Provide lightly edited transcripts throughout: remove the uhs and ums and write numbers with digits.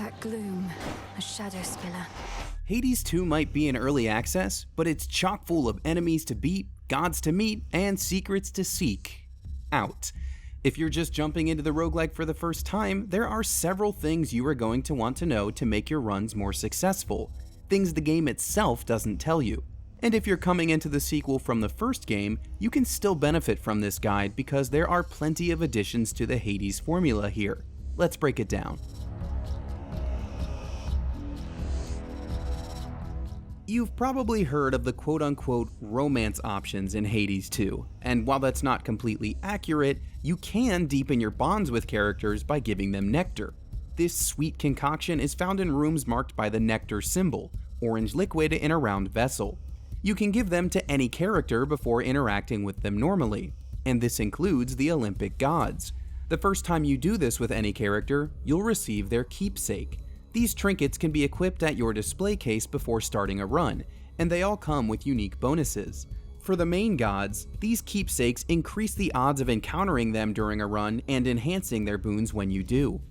That gloom, a shadow spiller. Hades 2 might be in early access, but it's chock full of enemies to beat, gods to meet, and secrets to seek out. If you're just jumping into the roguelike for the first time, there are several things you are going to want to know to make your runs more successful, things the game itself doesn't tell you. And if you're coming into the sequel from the first game, you can still benefit from this guide because there are plenty of additions to the Hades formula here. Let's break it down. You've probably heard of the quote-unquote romance options in Hades 2, and while that's not completely accurate, you can deepen your bonds with characters by giving them nectar. This sweet concoction is found in rooms marked by the nectar symbol, orange liquid in a round vessel. You can give them to any character before interacting with them normally, and this includes the Olympic gods. The first time you do this with any character, you'll receive their keepsake. These trinkets can be equipped at your display case before starting a run, and they all come with unique bonuses. For the main gods, these keepsakes increase the odds of encountering them during a run and enhancing their boons when you do.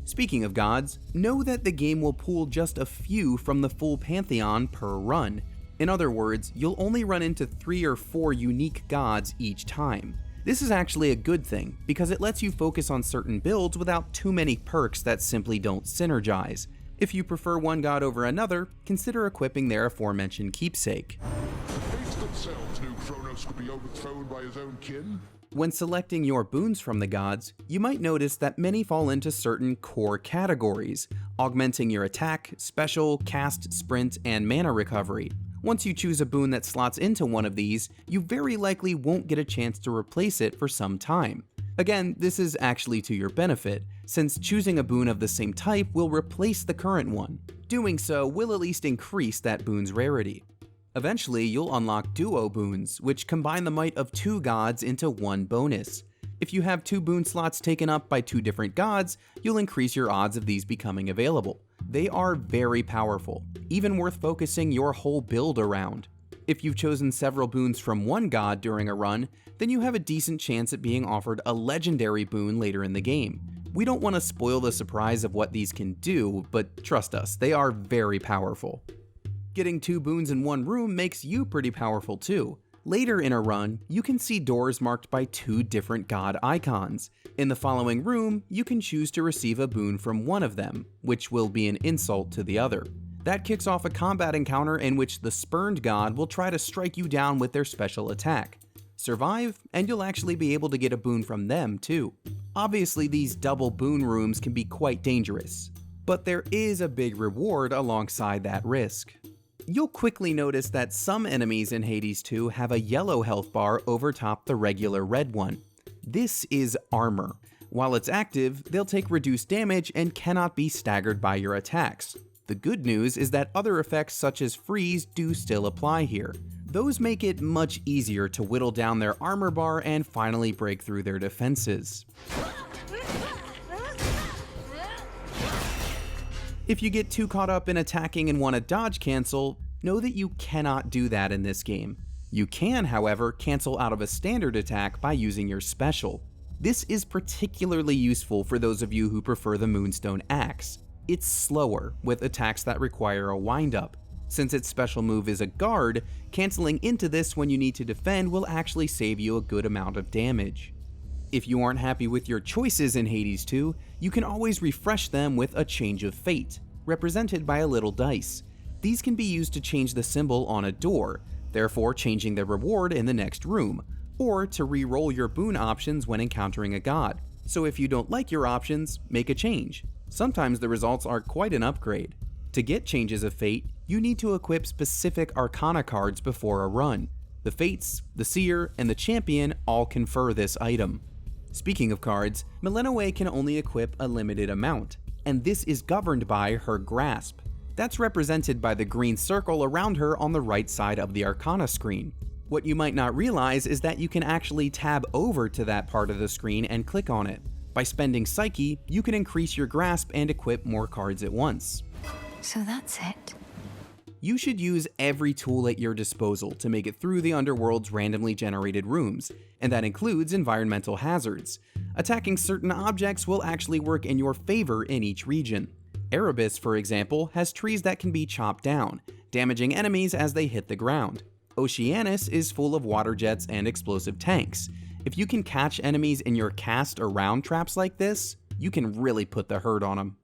Speaking of gods, know that the game will pull just a few from the full pantheon per run. In other words, you'll only run into 3 or 4 unique gods each time. This is actually a good thing, because it lets you focus on certain builds without too many perks that simply don't synergize. If you prefer one god over another, consider equipping their aforementioned keepsake. Hates themselves knew Kronos could be overthrown by his own kin. When selecting your boons from the gods, you might notice that many fall into certain core categories, augmenting your attack, special, cast, sprint, and mana recovery. Once you choose a boon that slots into one of these, you very likely won't get a chance to replace it for some time. Again, this is actually to your benefit, since choosing a boon of the same type will replace the current one. Doing so will at least increase that boon's rarity. Eventually, you'll unlock duo boons, which combine the might of 2 gods into one bonus. If you have 2 boon slots taken up by 2 different gods, you'll increase your odds of these becoming available. They are very powerful, even worth focusing your whole build around. If you've chosen several boons from one god during a run, then you have a decent chance at being offered a legendary boon later in the game. We don't want to spoil the surprise of what these can do, but trust us, they are very powerful. Getting 2 boons in one room makes you pretty powerful too. Later in a run, you can see doors marked by 2 different god icons. In the following room, you can choose to receive a boon from one of them, which will be an insult to the other. That kicks off a combat encounter in which the spurned god will try to strike you down with their special attack. Survive, and you'll actually be able to get a boon from them too. Obviously, these double boon rooms can be quite dangerous, but there is a big reward alongside that risk. You'll quickly notice that some enemies in Hades 2 have a yellow health bar over top the regular red one. This is armor. While it's active, they'll take reduced damage and cannot be staggered by your attacks. The good news is that other effects such as freeze do still apply here. Those make it much easier to whittle down their armor bar and finally break through their defenses. If you get too caught up in attacking and want to dodge cancel, know that you cannot do that in this game. You can, however, cancel out of a standard attack by using your special. This is particularly useful for those of you who prefer the Moonstone Axe. It's slower, with attacks that require a wind-up. Since its special move is a guard, canceling into this when you need to defend will actually save you a good amount of damage. If you aren't happy with your choices in Hades 2, you can always refresh them with a Change of Fate, represented by a little dice. These can be used to change the symbol on a door, therefore changing the reward in the next room, or to re-roll your boon options when encountering a god. So if you don't like your options, make a change. Sometimes the results are quite an upgrade. To get Changes of Fate, you need to equip specific Arcana cards before a run. The Fates, the Seer, and the Champion all confer this item. Speaking of cards, Milenoe can only equip a limited amount, and this is governed by her grasp. That's represented by the green circle around her on the right side of the Arcana screen. What you might not realize is that you can actually tab over to that part of the screen and click on it. By spending Psyche, you can increase your grasp and equip more cards at once. So that's it. You should use every tool at your disposal to make it through the underworld's randomly generated rooms, and that includes environmental hazards. Attacking certain objects will actually work in your favor in each region. Erebus, for example, has trees that can be chopped down, damaging enemies as they hit the ground. Oceanus is full of water jets and explosive tanks. If you can catch enemies in your cast or round traps like this, you can really put the hurt on them.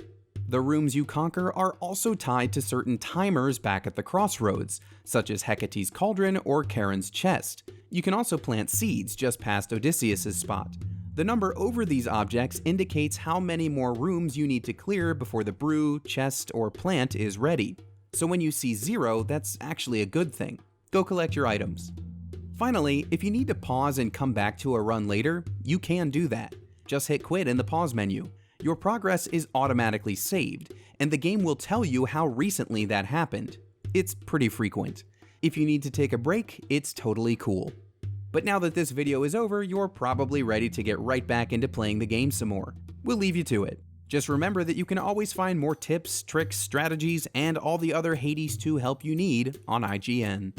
The rooms you conquer are also tied to certain timers back at the crossroads, such as Hecate's Cauldron or Charon's Chest. You can also plant seeds just past Odysseus' spot. The number over these objects indicates how many more rooms you need to clear before the brew, chest, or plant is ready. So when you see 0, that's actually a good thing. Go collect your items. Finally, if you need to pause and come back to a run later, you can do that. Just hit quit in the pause menu. Your progress is automatically saved, and the game will tell you how recently that happened. It's pretty frequent. If you need to take a break, it's totally cool. But now that this video is over, you're probably ready to get right back into playing the game some more. We'll leave you to it. Just remember that you can always find more tips, tricks, strategies, and all the other Hades 2 help you need on IGN.